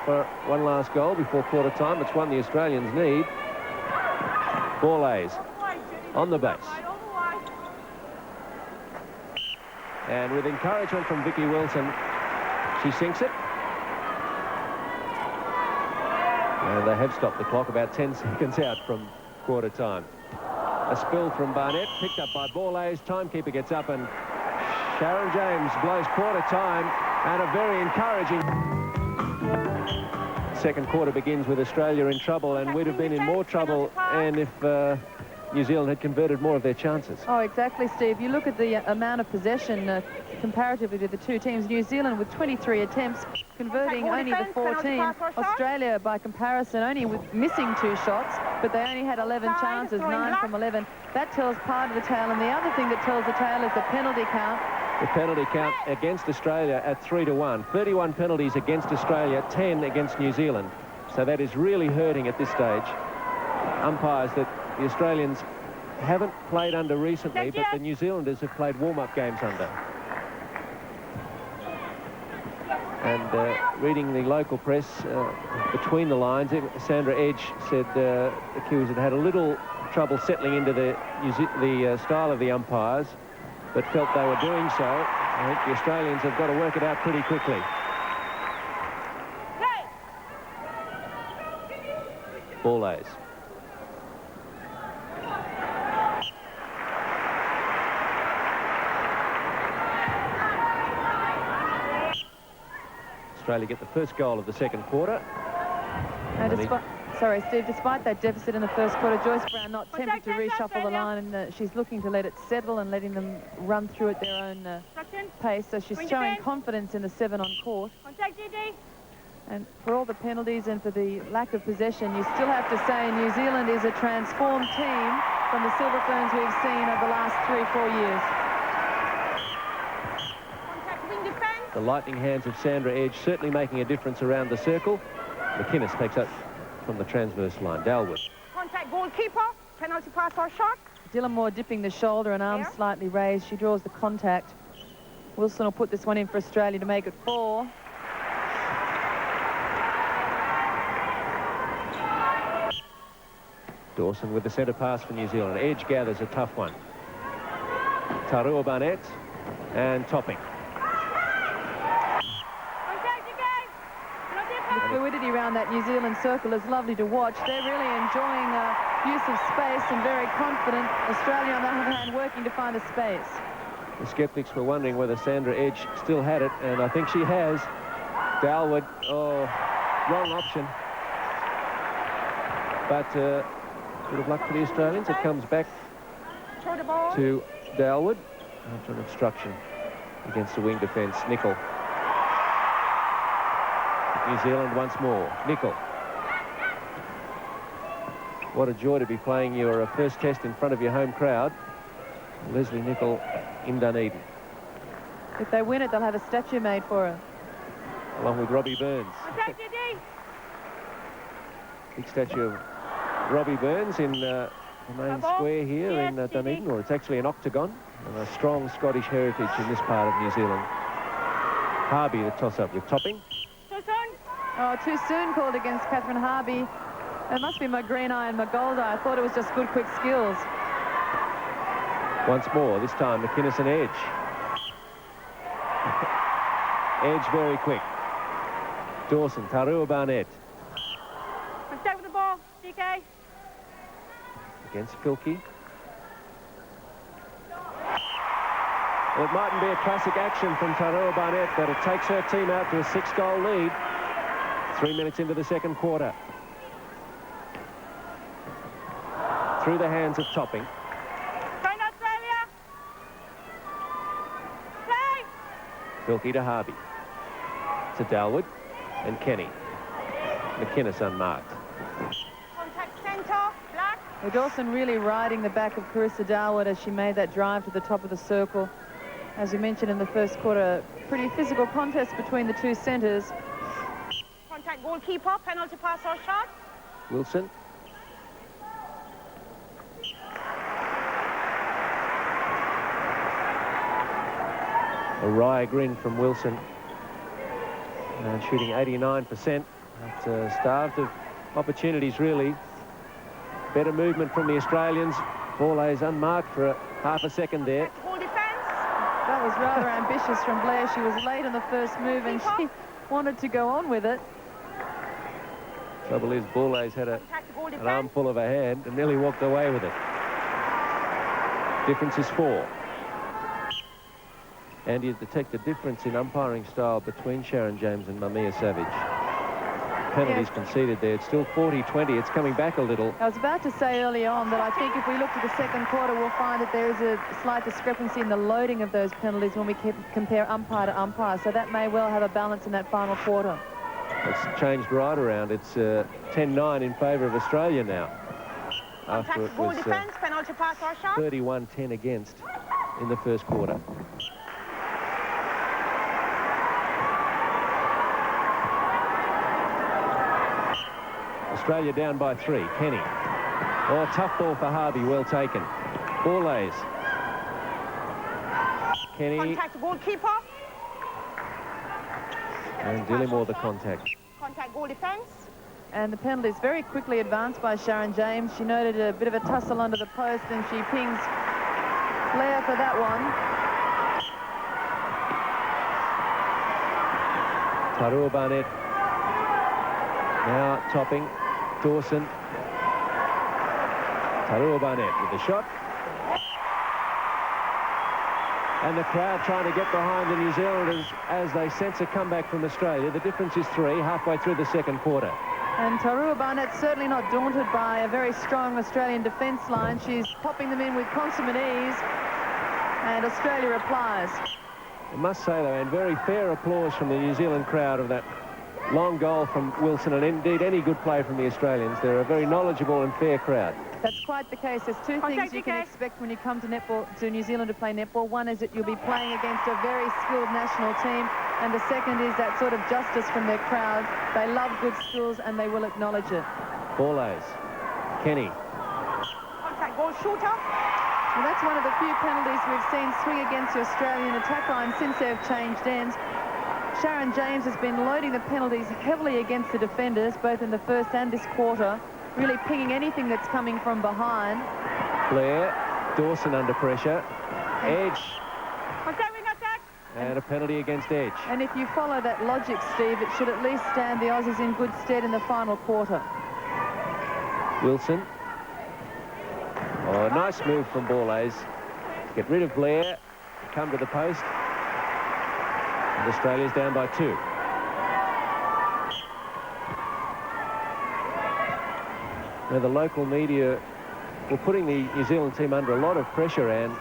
for one last goal before quarter time. It's one the Australians need. Borlase on the base. And with encouragement from Vicky Wilson, she sinks it. And they have stopped the clock about 10 seconds out from quarter time. A spill from Barnett, picked up by Borlase. Timekeeper gets up and Sharon James blows quarter time, and a very encouraging second quarter begins with Australia in trouble, and we'd have been in more trouble and if New Zealand had converted more of their chances. Oh, exactly, Steve. You look at the amount of possession comparatively to the two teams. New Zealand with 23 attempts, converting only the 14. Australia, by comparison, only with missing 2 shots, but they only had 11 chances, 9 from 11. That tells part of the tale, and the other thing that tells the tale is the penalty count. The penalty count against Australia at 3-1. 31 penalties against Australia, 10 against New Zealand. So that is really hurting at this stage. Umpires that the Australians haven't played under recently, but the New Zealanders have played warm-up games under. And reading the local press between the lines, Sandra Edge said the Kiwis had had a little trouble settling into the style of the umpires, but felt they were doing so. I think the Australians have got to work it out pretty quickly. Borlase. Australia get the first goal of the second quarter. Sorry, Steve, despite that deficit in the first quarter, Joyce Brown not tempted to reshuffle the line, and she's looking to let it settle and letting them run through at their own pace. So she's showing confidence in the 7 on court. And for all the penalties and for the lack of possession, you still have to say New Zealand is a transformed team from the Silver Ferns we've seen over the last 3-4 years. The lightning hands of Sandra Edge certainly making a difference around the circle. McInnes takes up from the transverse line. Dalwood. Contact goalkeeper, penalty pass or shot. Dylan Moore dipping the shoulder and arms slightly raised. She draws the contact. Wilson will put this one in for Australia to make it 4. Dawson with the centre pass for New Zealand. Edge gathers a tough one. Tarua Barnett and Topping. The fluidity around that New Zealand circle is lovely to watch. They're really enjoying use of space and very confident. Australia, on the other hand, working to find the space. The skeptics were wondering whether Sandra Edge still had it, and I think she has. Dalwood, wrong option. But bit of luck for the Australians. It comes back to Dalwood after an obstruction against the wing defence. Nicol. New Zealand once more. Nicol. What a joy to be playing your first test in front of your home crowd. Leslie Nicol in Dunedin. If they win it, they'll have a statue made for her. Along with Robbie Burns. Big statue of Robbie Burns in the main square here in Dunedin, or it's actually an octagon, and a strong Scottish heritage in this part of New Zealand. Harvey the toss-up with Topping. Oh, too soon called against Catherine Harvey. It must be my green eye and my gold eye. I thought it was just good, quick skills. Once more, this time McInnes and Edge. Edge very quick. Dawson, Tarua Barnett. Stay with the ball, DK. Against Filkey. Well, it mightn't be a classic action from Tarua Barnett, but it takes her team out to a 6-goal lead. 3 minutes into the second quarter. Through the hands of Topping. Going Australia. Play. Filkey to Harvey. To Dalwood and Kenny. McInnes unmarked. Contact centre, black. Well, Dawson really riding the back of Carissa Dalwood as she made that drive to the top of the circle. As we mentioned in the first quarter, pretty physical contest between the two centres. Contact goalkeeper, penalty pass or shot. Wilson. A wry grin from Wilson. And shooting 89%. But, starved of opportunities, really. Better movement from the Australians. Ball is unmarked for half a second there. Goal defense. That was rather ambitious from Blair. She was late on the first move and she wanted to go on with it. Trouble is, Bourla's had an armful of a hand and nearly walked away with it. Difference is 4. And you detect a difference in umpiring style between Sharon James and Mamiya Savage. Penalties conceded there. It's still 40-20. It's coming back a little. I was about to say early on that I think if we look at the second quarter, we'll find that there is a slight discrepancy in the loading of those penalties when we compare umpire to umpire. So that may well have a balance in that final quarter. It's changed right around. It's 10-9 in favour of Australia now. After it was 31-10 against in the first quarter. Australia down by 3. Kenny. Oh, tough ball for Harvey. Well taken. Bourla's. Kenny. Contact goalkeeper. And Dillimore the contact. Contact goal defense. And the penalty is very quickly advanced by Sharon James. She noted a bit of a tussle under the post and she pings Blair for that one. Tarua Barnett now topping. Dawson. Tarua Barnett with the shot. And the crowd trying to get behind the New Zealanders as they sense a comeback from Australia. The difference is 3, halfway through the second quarter. And Tarua Barnett's certainly not daunted by a very strong Australian defence line. She's popping them in with consummate ease. And Australia replies. I must say, though, and very fair applause from the New Zealand crowd of that long goal from Wilson, and indeed any good play from the Australians. They're a very knowledgeable and fair crowd. That's quite the case. There's two things you can expect when you come to netball, to New Zealand to play netball. One is that you'll be playing against a very skilled national team, and the second is that sort of justice from their crowd. They love good skills and they will acknowledge it. Bourla's. Kenny. Contact goal shooter. Well, that's one of the few penalties we've seen swing against the Australian attack line since they've changed ends. Sharon James has been loading the penalties heavily against the defenders, both in the first and this quarter, really pinging anything that's coming from behind. Blair. Dawson under pressure. Edge. Attack. And a penalty against Edge. And if you follow that logic, Steve, it should at least stand the Aussies in good stead in the final quarter. Wilson. Oh, a nice move from Bourla's. Get rid of Blair. Come to the post. And Australia's down by 2. Now, the local media were putting the New Zealand team under a lot of pressure, and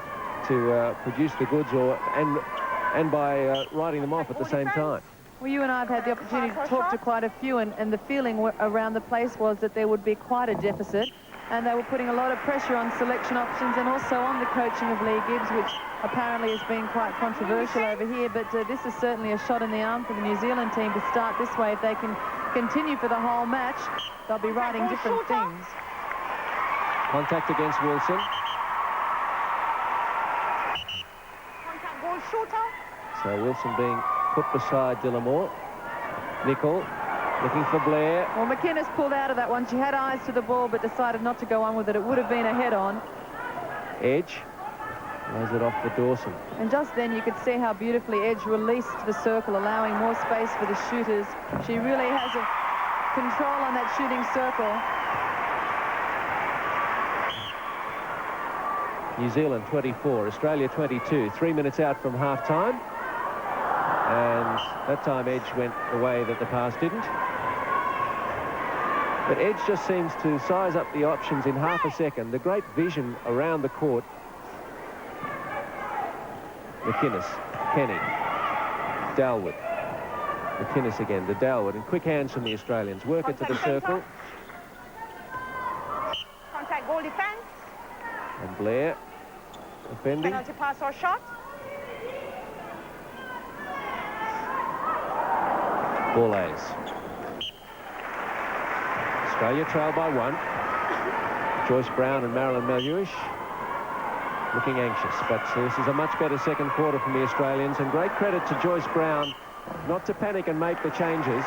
to produce the goods, and by writing them off at the same time. Well, you and I have had the opportunity to talk to quite a few, and the feeling around the place was that there would be quite a deficit, and they were putting a lot of pressure on selection options and also on the coaching of Leigh Gibbs, which apparently has been quite controversial over here. But this is certainly a shot in the arm for the New Zealand team to start this way. If they can continue for the whole match, they'll be writing different things. Contact against Wilson. Contact goal shooter. So Wilson being put beside Dillimore. Nicol looking for Blair. Well, McInnes pulled out of that one. She had eyes to the ball but decided not to go on with it. It would have been a head-on. Edge lays it off for Dawson. And just then you could see how beautifully Edge released the circle, allowing more space for the shooters. She really has a control on that shooting circle. New Zealand 24, Australia 22. 3 minutes out from half-time. And that time Edge went the way that the pass didn't. But Edge just seems to size up the options in half a second. The great vision around the court. McInnes, Kenny, Dalwood. McInnes again to Dalwood. And quick hands from the Australians. Work it to the circle. Contact goal defense. And Blair defending. Penalty pass or shot. Bourla's. Australia trail by 1. Joyce Brown and Marilyn Maluish looking anxious, but this is a much better second quarter from the Australians, and great credit to Joyce Brown not to panic and make the changes.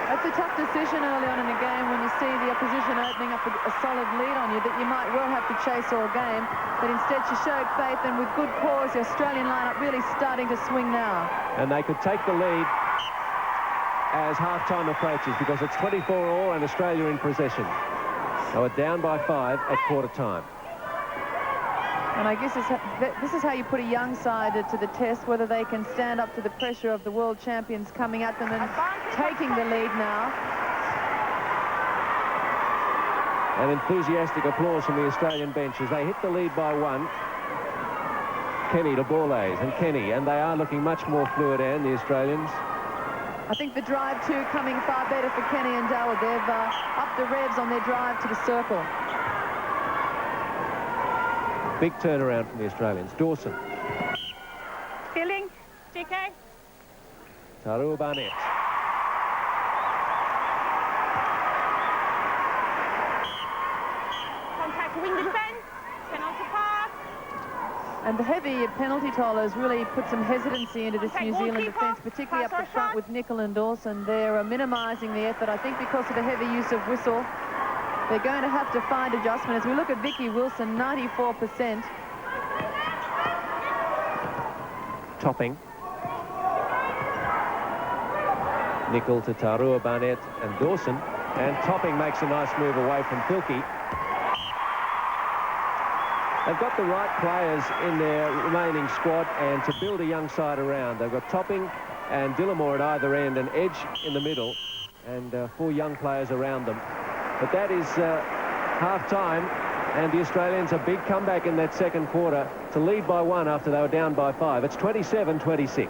It's a tough decision early on in the game when you see the opposition opening up a solid lead on you that you might well have to chase all game. But instead she showed faith, and with good cause, the Australian lineup really starting to swing now. And they could take the lead as half-time approaches, because it's 24-all and Australia in possession. They were down by 5 at quarter-time. And I guess this is how you put a young side to the test, whether they can stand up to the pressure of the world champions coming at them and taking the lead now. And enthusiastic applause from the Australian bench as they hit the lead by 1. Kenny to Borlase, and Kenny, and they are looking much more fluid, Anne, the Australians. I think the drive too coming far better for Kenny and Darwood. They've upped the revs on their drive to the circle. Big turnaround from the Australians. Dawson. Filling. JK. Tarua Barnett. Contact wing defense. Penalty pass. And the heavy penalty toll has really put some hesitancy into this New Zealand defence, particularly up the front with Nicol and Dawson. They're minimising the effort, I think, because of the heavy use of whistle. They're going to have to find adjustment. As we look at Vicky Wilson, 94%. Topping. Nicol to Tarua Barnett and Dawson. And Topping makes a nice move away from Filkey. They've got the right players in their remaining squad, and to build a young side around. They've got Topping and Dillamore at either end, and Edge in the middle, and 4 young players around them. But that is half-time, and the Australians a big comeback in that second quarter to lead by 1 after they were down by 5. It's 27-26.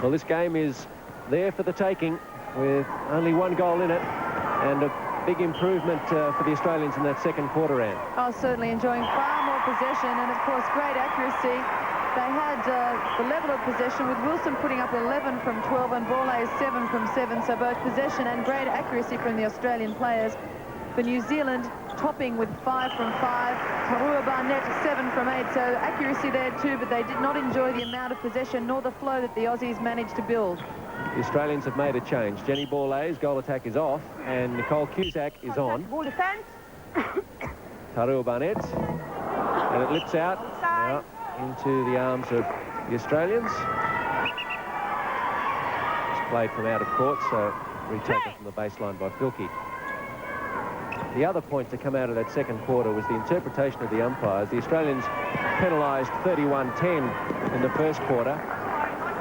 Well, this game is there for the taking with only 1 goal in it, and a big improvement for the Australians in that second quarter, Anne. Oh, certainly enjoying far more possession, and of course great accuracy. They had the level of possession with Wilson putting up 11 from 12 and Borlase 7 from 7, so both possession and great accuracy from the Australian players. For New Zealand, Topping with 5 from 5, Tarua Barnett 7 from 8, so accuracy there too, but they did not enjoy the amount of possession nor the flow that the Aussies managed to build. The Australians have made a change. Jenny Borlase, goal attack is off, and Nicole Cusack is on. Ball defense. Tarua Barnett, and it lips out now into the arms of the Australians. It's played from out of court, so retaken from the baseline by Filkey. The other point to come out of that second quarter was the interpretation of the umpires. The Australians penalised 31-10 in the first quarter,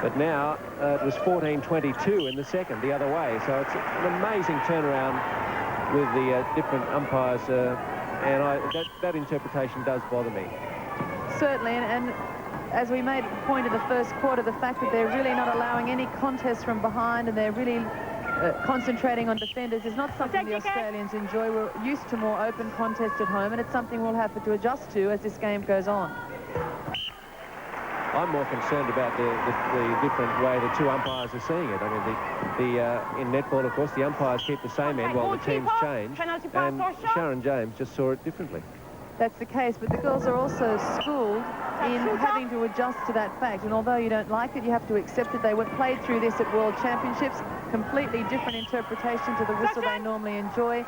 but now it was 14-22 in the second, the other way. So it's an amazing turnaround with the different umpires, and that interpretation does bother me. Certainly, and as we made the point in the first quarter, the fact that they're really not allowing any contest from behind, and they're really concentrating on defenders is not something the Australians enjoy. We're used to more open contests at home, and it's something we'll have to adjust to as this game goes on. I'm more concerned about the different way the 2 umpires are seeing it. I mean, in netball, of course, the umpires keep the same end while the teams change, and Sharon James just saw it differently. That's the case, but the girls are also schooled in having to adjust to that fact, and although you don't like it, you have to accept it. They played through this at World Championships, completely different interpretation to the whistle they normally enjoy.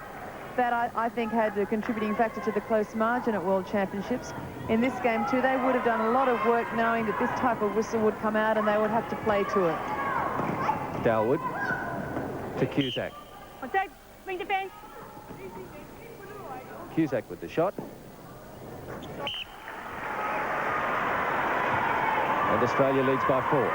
That, I think, had a contributing factor to the close margin at World Championships. In this game, too, they would have done a lot of work knowing that this type of whistle would come out and they would have to play to it. Dalwood to Cusack. Wing defense. Cusack with the shot. And Australia leads by 4.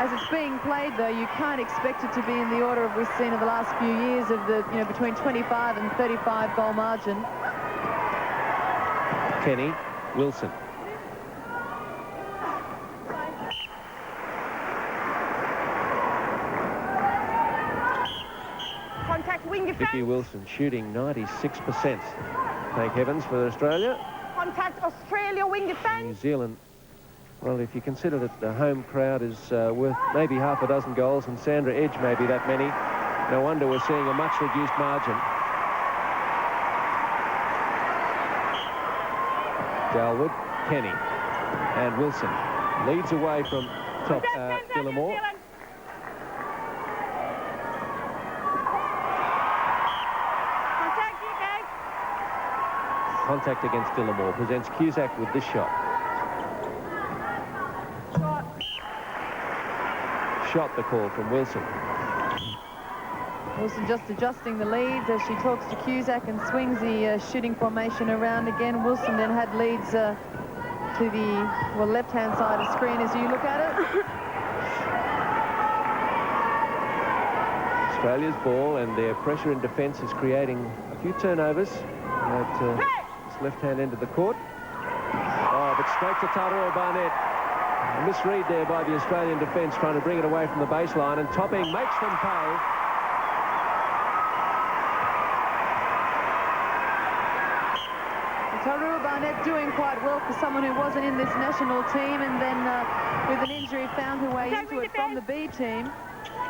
As it's being played, though, you can't expect it to be in the order of we've seen in the last few years of the, between 25 and 35 goal margin. Kenny, Wilson. Contact wing defense. Vicky Wilson shooting 96%. Thank heavens for Australia. Contact Australia wing defense. New Zealand. Well, if you consider that the home crowd is worth maybe half a dozen goals and Sandra Edge maybe that many, no wonder we're seeing a much reduced margin. Dalwood, Kenny, and Wilson leads away from top Dillamore. Contact against Dillamore. Presents Cusack with this shot. Shot, the call from Wilson. Wilson just adjusting the leads as she talks to Cusack and swings the shooting formation around again. Wilson then had leads to the left-hand side of screen as you look at it. Australia's ball, and their pressure in defence is creating a few turnovers at this left-hand end of the court. Oh, but straight to Taurua Barnett. A misread there by the Australian defence, trying to bring it away from the baseline, and Topping makes them pay. Taurua Barnett doing quite well for someone who wasn't in this national team, and then with an injury found her way into it from the B team.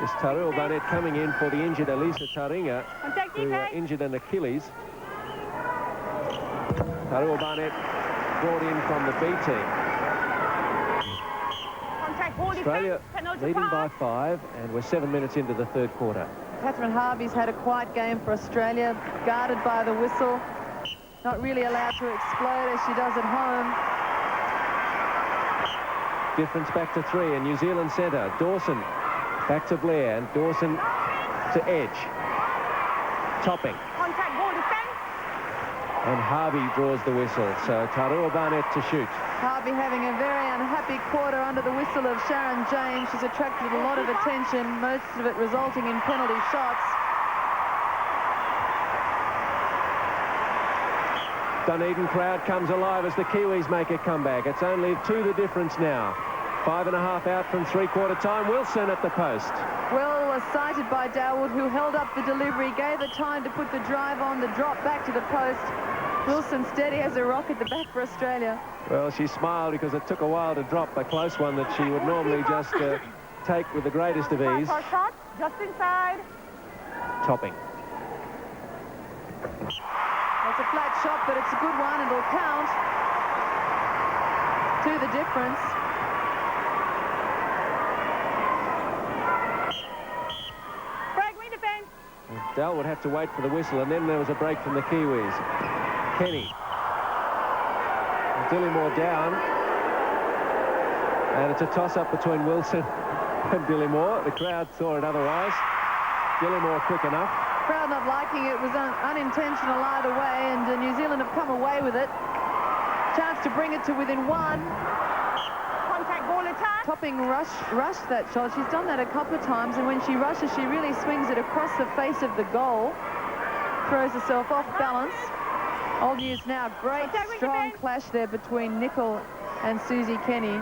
It's Taurua Barnett coming in for the injured Elisa Taringa, who injured an Achilles. Taurua Barnett brought in from the B team. Australia leading by 5, and we're 7 minutes into the third quarter. Catherine Harvey's had a quiet game for Australia, guarded by the whistle, not really allowed to explode as she does at home. Difference back to 3, and New Zealand centre, Dawson back to Blair, and Dawson to Edge. Topping. Contact ball defense. And Harvey draws the whistle, so Taurua Barnett to shoot. Harvey having a very unhappy quarter under the whistle of Sharon James. She's attracted a lot of attention, most of it resulting in penalty shots. Dunedin crowd comes alive as the Kiwis make a comeback. It's only 2 the difference now. 5.5 out from three-quarter time. Wilson at the post. Well sighted by Dawood, who held up the delivery, gave her time to put the drive on, the drop back to the post. Wilson steady as a rock at the back for Australia. Well, she smiled because it took a while to drop a close one that she would normally just take with the greatest of ease. Shot, just inside. Topping. It's a flat shot, but it's a good one. It'll count. 2 the difference. Break, wing defense. Dell would have to wait for the whistle, and then there was a break from the Kiwis. Kenny. Dillamore down. And it's a toss-up between Wilson and Dillamore. The crowd saw it otherwise. Dillamore quick enough. Crowd not liking it. Was unintentional either way, and New Zealand have come away with it. Chance to bring it to within 1. Contact ball attack. Topping rushed that shot. She's done that a couple of times, and when she rushes, she really swings it across the face of the goal. Throws herself off balance. Old news now. Great, strong clash there between Nicol and Susie Kenny.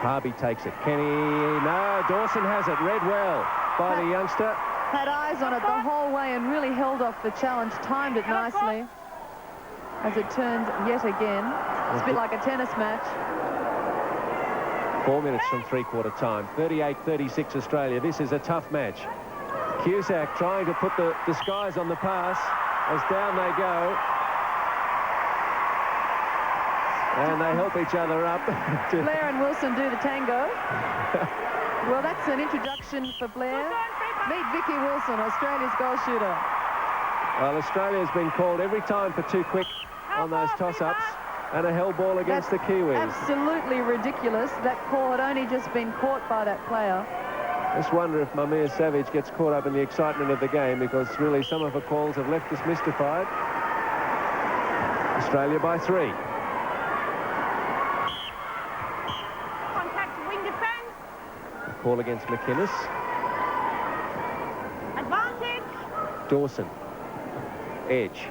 Harvey takes it. Kenny, no, Dawson has it. Read well by the youngster. Had eyes on it the whole way and really held off the challenge. Timed it nicely as it turned yet again. It's a bit like a tennis match. 4 minutes from three-quarter time. 38-36 Australia. This is a tough match. Cusack trying to put the skies on the pass as down they go. And they help each other up. Blair and Wilson do the tango. Well, that's an introduction for Blair. Meet Vicky Wilson, Australia's goal shooter. Well, Australia's been called every time for too quick on those toss-ups, and a hell ball against the Kiwis. Absolutely ridiculous. That call had only just been caught by that player. Just wonder if Mamia Savage gets caught up in the excitement of the game, because really some of her calls have left us mystified. Australia by 3. Contact wing defense. Call against McInnes. Advantage. Dawson. Edge.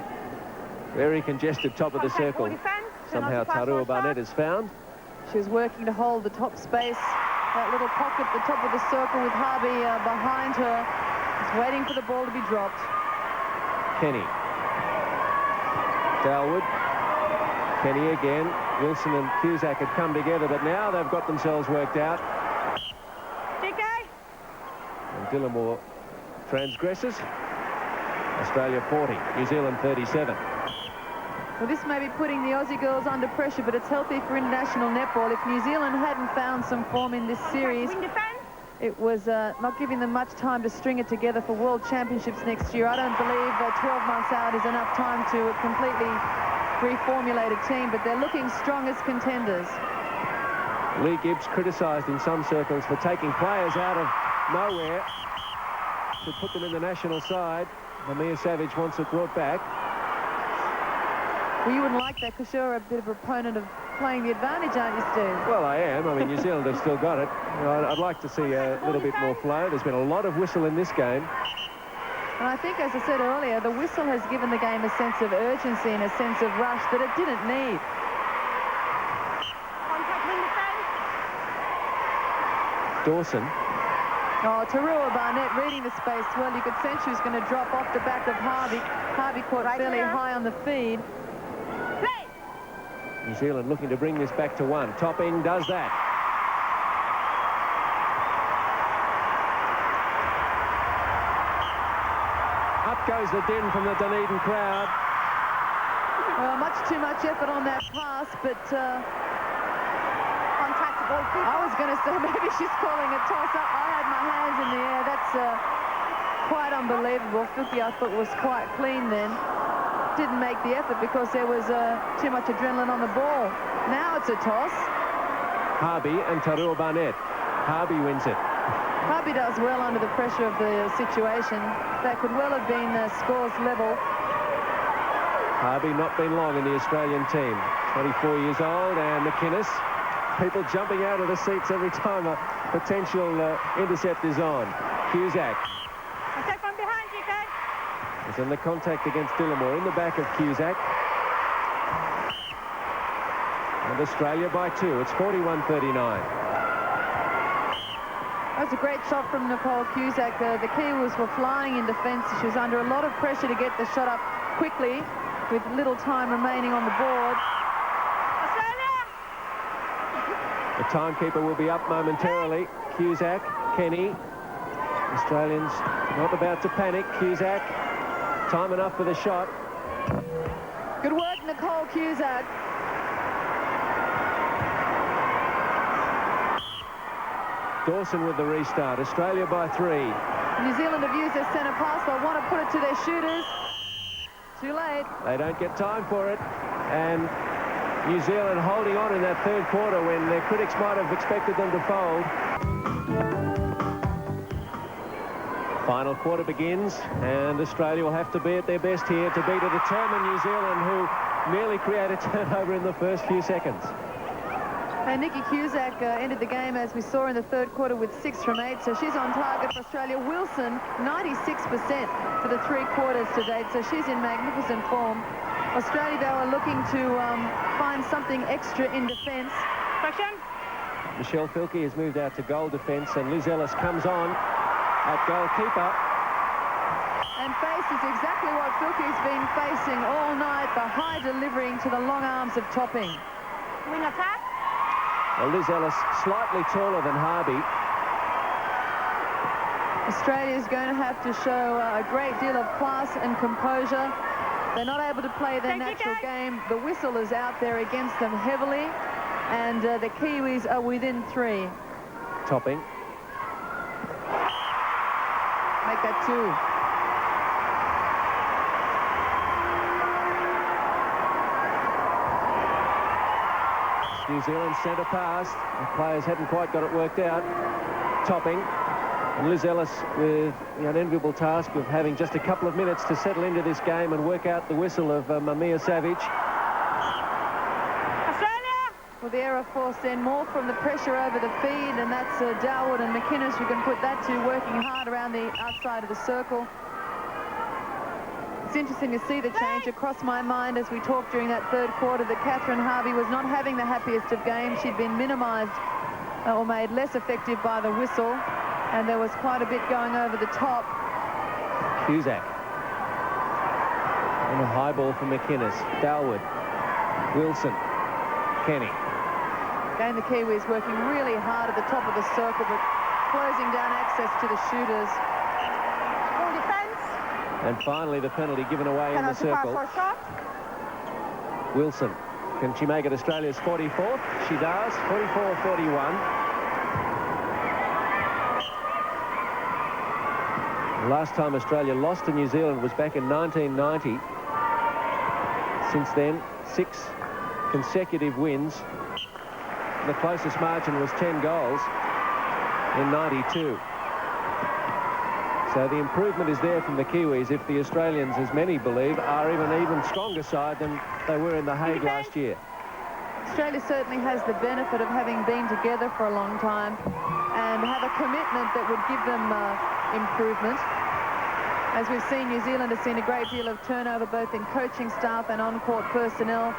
Very congested top of the circle. Somehow Taurua Barnett is found. She was working to hold the top space. That little pocket at the top of the circle with Harvey behind her. Just waiting for the ball to be dropped. Kenny. Dalwood. Kenny again. Wilson and Cusack had come together, but now they've got themselves worked out. And Dillamore transgresses. Australia 40, New Zealand 37. Well, this may be putting the Aussie girls under pressure, but it's healthy for international netball. If New Zealand hadn't found some form in this series, it was not giving them much time to string it together for World Championships next year. I don't believe 12 months out is enough time to completely reformulated team, but they're looking strong as contenders. Leigh Gibbs criticised in some circles for taking players out of nowhere to put them in the national side. Mamiya Savage wants it brought back. Well, you wouldn't like that because you're a bit of a proponent of playing the advantage, aren't you, Steve? Well, I am. I mean, New Zealand have still got it. You know, I'd like to see a little bit more flow. There's been a lot of whistle in this game. And I think, as I said earlier, the whistle has given the game a sense of urgency and a sense of rush that it didn't need. Dawson. Oh, Tarua Barnett reading the space well. You could sense she was going to drop off the back of Harvey. Harvey caught fairly high on the feed. New Zealand looking to bring this back to one. Topping does that. Up goes the din from the Dunedin crowd. Well, much too much effort on that pass, but I was going to say maybe she's calling a toss-up. I had my hands in the air. That's quite unbelievable. Fuki, I thought, was quite clean then. Didn't make the effort because there was too much adrenaline on the ball. Now it's a toss. Harvey and Tarua Barnett. Harvey wins it. Harvey does well under the pressure of the situation. That could well have been scores level. Harvey not been long in the Australian team. 24 years old, and McInnes. People jumping out of the seats every time a potential intercept is on. Cusack. Attack from behind you, guys. Is in the contact against Dillamore in the back of Cusack. And Australia by 2. It's 41-39. That was a great shot from Nicole Cusack. The Kiwis were flying in defence. She was under a lot of pressure to get the shot up quickly with little time remaining on the board. The timekeeper will be up momentarily. Cusack, Kenny. Australians not about to panic. Cusack, time enough for the shot. Good work, Nicole Cusack. Dawson with the restart. Australia by 3. New Zealand have used their centre pass. They want to put it to their shooters. Too late. They don't get time for it. And New Zealand holding on in that third quarter when their critics might have expected them to fold. Final quarter begins, and Australia will have to be at their best here to beat a determined New Zealand who nearly created turnover in the first few seconds. And Nikki Cusack ended the game, as we saw in the third quarter, with 6 from 8, so she's on target for Australia. Wilson, 96% for the 3 quarters to date, so she's in magnificent form. Australia, though, are looking to find something extra in defence. Michelle Filkey has moved out to goal defence, and Liz Ellis comes on at goalkeeper. And faces exactly what Filkey's been facing all night, the high delivering to the long arms of Topping. Wing attack. Well, Liz Ellis slightly taller than Harvey. Australia's going to have to show a great deal of class and composure. They're not able to play their natural game. The whistle is out there against them heavily, and the Kiwis are within 3. Topping. Make that 2. New Zealand centre pass. The players hadn't quite got it worked out. Topping. And Liz Ellis with the unenviable task of having just a couple of minutes to settle into this game and work out the whistle of Mamiya Savage. Australia! Well, the error forced then more from the pressure over the feed, and that's Darwood and McInnes. You can put that to working hard around the outside of the circle. It's interesting to see the change across my mind as we talked during that third quarter that Catherine Harvey was not having the happiest of games. She'd been minimised or made less effective by the whistle, and there was quite a bit going over the top. Cusack. And a high ball from McInnes. Darwood. Wilson. Kenny. Again, the Kiwis working really hard at the top of the circle, but closing down access to the shooters. Full defence. And finally, the penalty given away in the circle. Wilson. Can she make it Australia's 44th? She does. 44-41. The last time Australia lost to New Zealand was back in 1990. Since then, 6 consecutive wins. The closest margin was 10 goals in 92. So the improvement is there from the Kiwis if the Australians, as many believe, are even stronger side than they were in The Hague last year. Australia certainly has the benefit of having been together for a long time and have a commitment that would give them improvement. As we've seen, New Zealand has seen a great deal of turnover both in coaching staff and on-court personnel.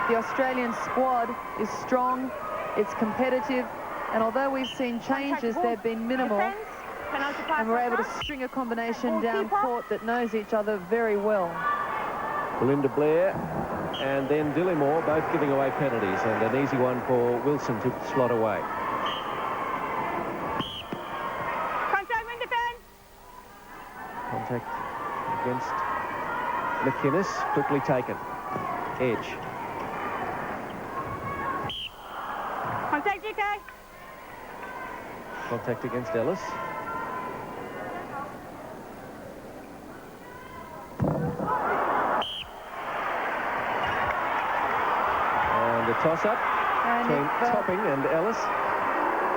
The Australian squad is strong, it's competitive, and although we've seen changes, they've been minimal. And we're able to string a combination down court that knows each other very well. Belinda Blair and then Dillimore both giving away penalties, and an easy one for Wilson to slot away. Contact, win defense. Contact against McInnes, quickly taken. Edge. Contact, GK. Contact against Ellis. And a toss-up between Topping and Ellis.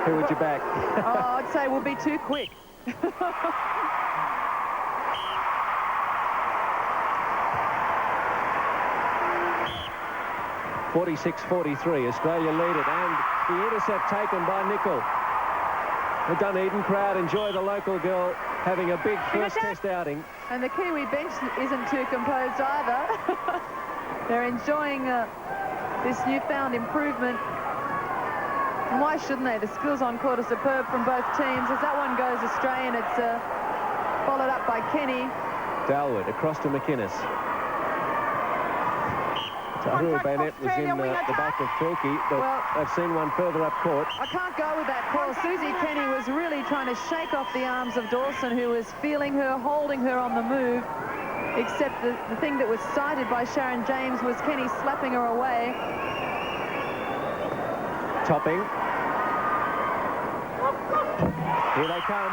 Who would you back? Oh, I'd say we'll be too quick. 46-43, Australia lead it, and the intercept taken by Nicol. The Dunedin crowd enjoy the local girl having a big first test outing. And the Kiwi bench isn't too composed either. They're enjoying this newfound improvement. And why shouldn't they? The skills on court are superb from both teams. As that one goes astray, and it's followed up by Kenny. Dalwood across to McInnes. Tahura Bennett was in the back of Filkey, but I've seen one further up court. I can't go with that call. Susie Kenny was really trying to shake off the arms of Dawson, who was feeling her, holding her on the move. Except the thing that was cited by Sharon James was Kenny slapping her away. Topping. Here they come.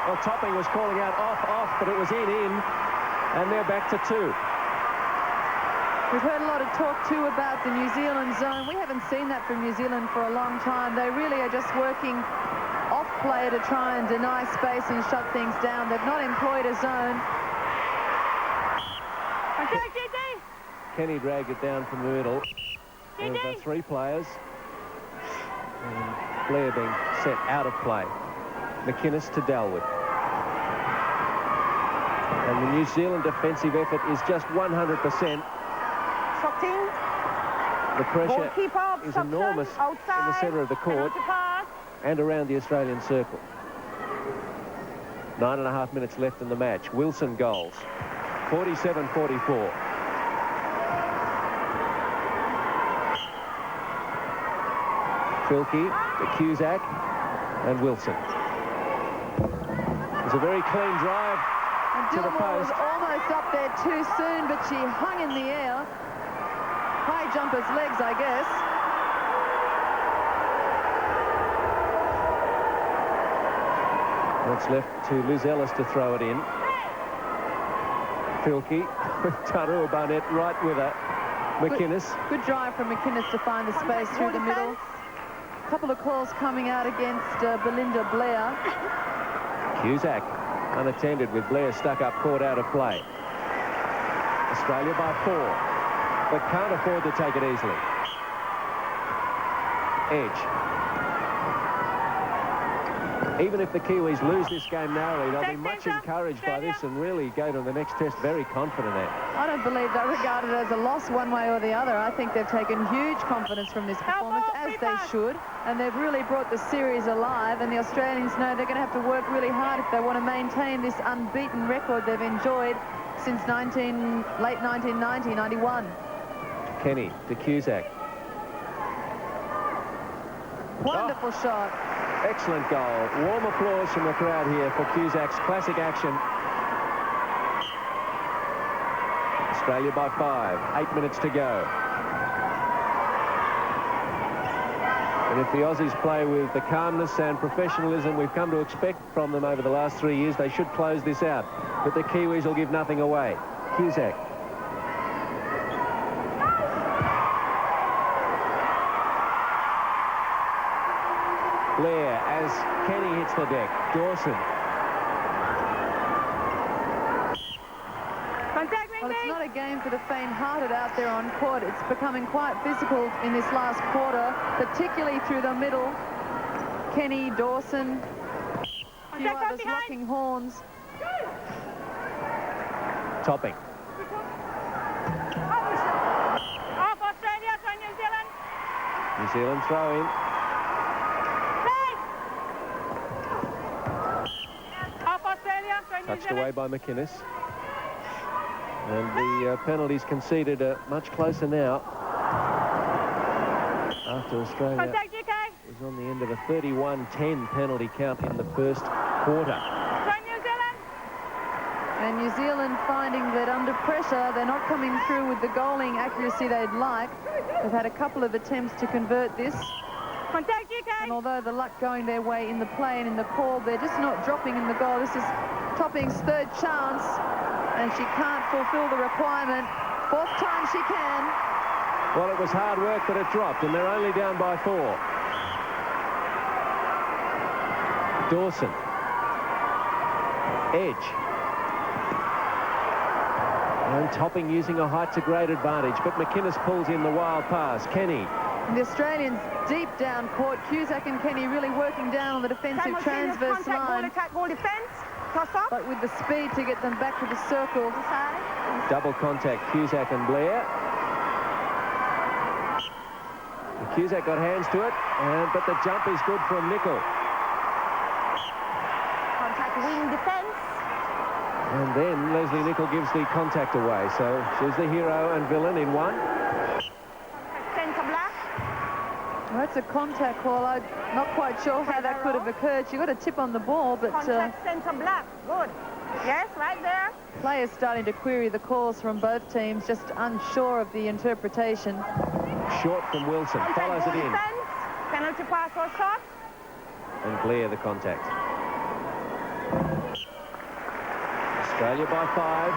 Well, Topping was calling out off, but it was in, and they're back to 2. We've heard a lot of talk, too, about the New Zealand zone. We haven't seen that from New Zealand for a long time. They really are just working off play to try and deny space and shut things down. They've not employed a zone. Kenny dragged it down from the middle of 3 players. And Blair being set out of play. McInnes to Dalwood. And the New Zealand defensive effort is just 100%. The pressure is enormous in the centre of the court and around the Australian circle. 9.5 minutes left in the match. Wilson goals. 47-44. Filkey, to Cusack, and Wilson. It's a very clean drive to the Dillimore was post. almost up there too soon, but she hung in the air. High jumper's legs, I guess. What's left to Liz Ellis to throw it in. Filkey with Tarua Barnett right with her. McInnes. Good drive from McInnes to find the space through the middle. A couple of calls coming out against Belinda Blair. Cusack unattended with Blair stuck up court out of play. Australia by 4. But can't afford to take it easily. Edge. Even if the Kiwis lose this game narrowly, they'll be much encouraged by this and really go to the next test very confident at. I don't believe they're regarded as a loss one way or the other. I think they've taken huge confidence from this performance, as they should, and they've really brought the series alive, and the Australians know they're going to have to work really hard if they want to maintain this unbeaten record they've enjoyed since late 1990, 91. Kenny to Cusack. Wonderful shot. Excellent goal. Warm applause from the crowd here for Cusack's classic action. Australia by 5. 8 minutes to go. And if the Aussies play with the calmness and professionalism we've come to expect from them over the last 3 years, they should close this out. But the Kiwis will give nothing away. Cusack. Kenny hits the deck. Dawson. Well, it's not a game for the faint-hearted out there on court. It's becoming quite physical in this last quarter, particularly through the middle. Kenny, Dawson, a few others locking horns. Topping. Off Australia, try New Zealand. New Zealand throw in. Off Australia, try New Touched Zealand. away by McInnes. And the penalties conceded are much closer now. After Australia Contact UK. was on the end of a 31-10 penalty count in the first quarter. Try New Zealand. And New Zealand finding that under pressure, they're not coming through with the goaling accuracy they'd like. They've had a couple of attempts to convert this. Contact UK. And although the luck going their way in the play and in the call, they're just not dropping in the goal. This is Topping's third chance, and she can't fulfill the requirement. Fourth time she can. Well, it was hard work, but it dropped, and they're only down by 4. Dawson. Edge. And Topping using a height to great advantage, but McInnes pulls in the wild pass. Kenny. And the Australians deep down court. Cusack and Kenny really working down on the defensive transverse Contact, goal line. attack, goal defense. Toss up. But with the speed to get them back to the circle. Double contact, Cusack and Blair. And Cusack got hands to it, but the jump is good from Nicol. Contact wing defense. And then Leslie Nicol gives the contact away. So she's the hero and villain in one. Centre black. Well, that's a contact call. I'm not quite sure how that could have occurred. She got a tip on the ball, but Contact centre black. Good. Yes, right there. players starting to query the calls from both teams, just unsure of the interpretation. Short from Wilson. Follows it in. Defense. Penalty pass or shot. And Blair the contact. Australia by 5.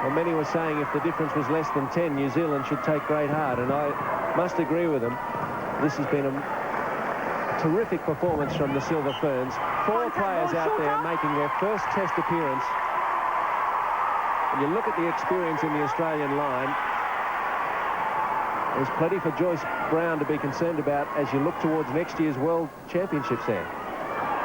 Well, many were saying if the difference was less than 10, New Zealand should take great heart, and I must agree with them. This has been a terrific performance from the Silver Ferns. 4 players out there making their first Test appearance. And you look at the experience in the Australian line. There's plenty for Joyce Brown to be concerned about as you look towards next year's World Championships there.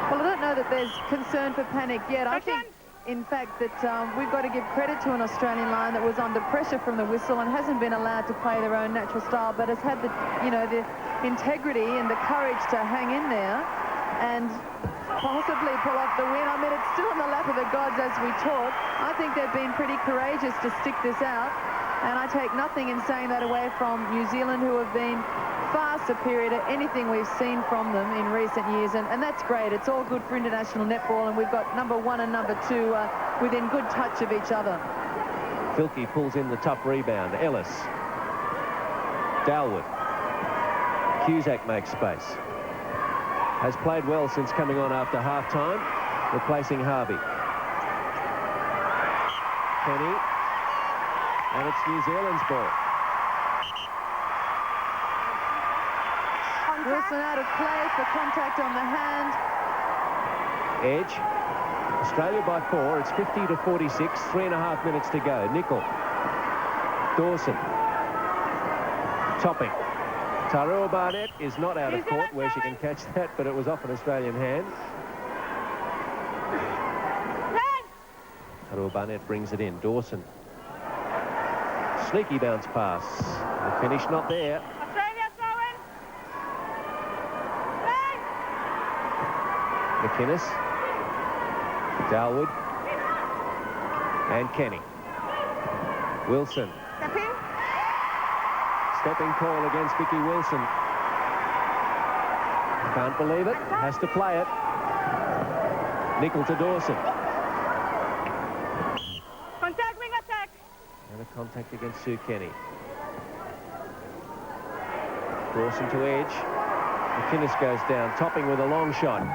Well, I don't know that there's concern for panic yet. I think, in fact, that we've got to give credit to an Australian line that was under pressure from the whistle and hasn't been allowed to play their own natural style, but has had the, the integrity and the courage to hang in there and possibly pull off the win. I mean, it's still in the lap of the gods as we talk. I think they've been pretty courageous to stick this out, and I take nothing in saying that away from New Zealand, who have been far superior to anything we've seen from them in recent years, and that's great. It's all good for international netball, and we've got number 1 and number 2 within good touch of each other. Filkey pulls in the tough rebound. Ellis. Dalwood. Cusack makes space. Has played well since coming on after half-time, replacing Harvey. Kenny. And it's New Zealand's ball. Wilson out of play for contact on the hand. Edge. Australia by 4. It's 50-46. 3.5 minutes to go. Nicol. Dawson. Topping. Tarua Barnett is not out of court where she can catch that, but it was off an Australian hand. Tarua Barnett brings it in. Dawson. Sneaky bounce pass. The finish not there. McInnes, Dalwood, and Kenny. Wilson. Stepping call against Vicky Wilson. Can't believe it. Has to play it. Nicol to Dawson. Contact, wing attack. And a contact against Sue Kenny. Dawson to Edge. McInnes goes down, Topping with a long shot.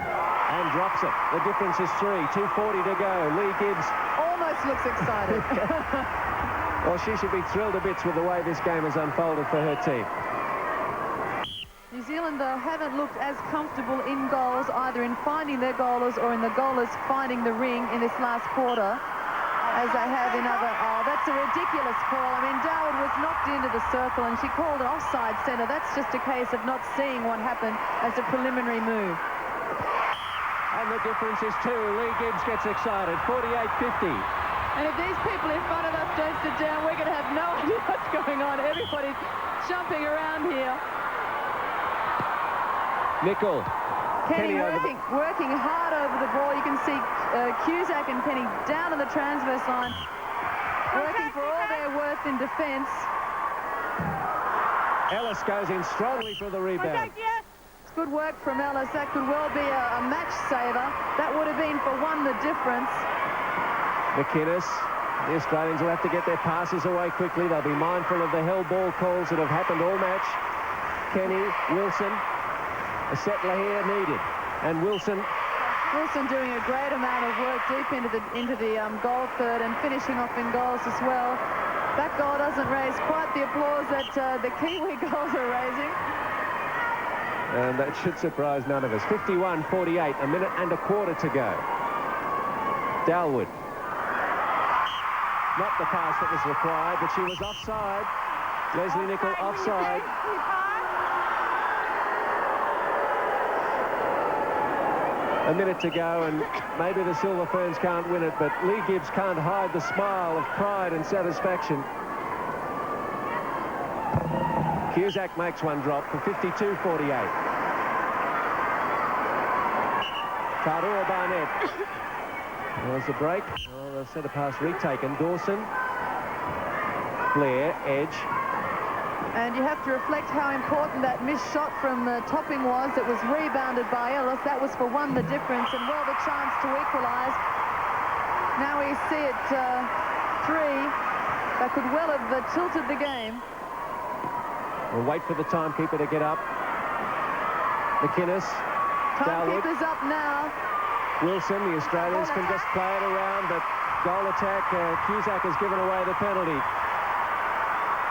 And drops it. The difference is 3. 2:40 to go. Leigh Gibbs almost looks excited. Well, she should be thrilled to bits with the way this game has unfolded for her team. New Zealand, though, haven't looked as comfortable in goals, either in finding their goalers or in the goalers finding the ring in this last quarter, as they have in other... Oh, that's a ridiculous call. I mean, Dowd was knocked into the circle and she called an offside centre. That's just a case of not seeing what happened as a preliminary move. And the difference is 2. Leigh Gibbs gets excited. 48-50. And if these people in front of us don't sit down, we're going to have no idea what's going on. Everybody's jumping around here. Nickel. Kenny working hard over the ball. You can see Cusack and Penny down on the transverse line, working for all their worth in defence. Ellis goes in strongly for the rebound. It's good work from Ellis. That could well be a match saver. That would have been for one the difference. McInnes. The Australians will have to get their passes away quickly. They'll be mindful of the hell ball calls that have happened all match. Kenny, Wilson. A settler here needed. And Wilson doing a great amount of work deep into the goal third and finishing off in goals as well. That goal doesn't raise quite the applause that the Kiwi goals are raising. And that should surprise none of us. 51-48, a minute and a quarter to go. Dalwood. Not the pass that was required, but she was offside. Leslie Nicol offside. A minute to go, and maybe the Silver Ferns can't win it, but Leigh Gibbs can't hide the smile of pride and satisfaction. Cusack makes one drop for 52-48. Kardua Barnett. There's the break. Well, the centre pass retaken. Dawson. Blair, edge. And you have to reflect how important that missed shot from Topping was. It was rebounded by Ellis. That was for one the difference, and well the chance to equalise. Now we see it 3. That could well have tilted the game. We'll wait for the timekeeper to get up. McInnes. Timekeeper's up now. Wilson, the Australians can just play it around, but goal attack, Cusack has given away the penalty.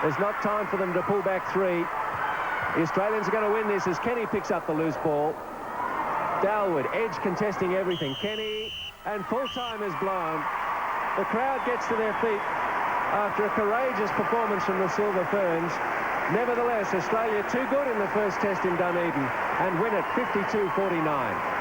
There's not time for them to pull back 3. The Australians are going to win this as Kenny picks up the loose ball. Dalwood, edge contesting everything. Kenny, and full time is blown. The crowd gets to their feet after a courageous performance from the Silver Ferns. Nevertheless, Australia too good in the first test in Dunedin and win it 52-49.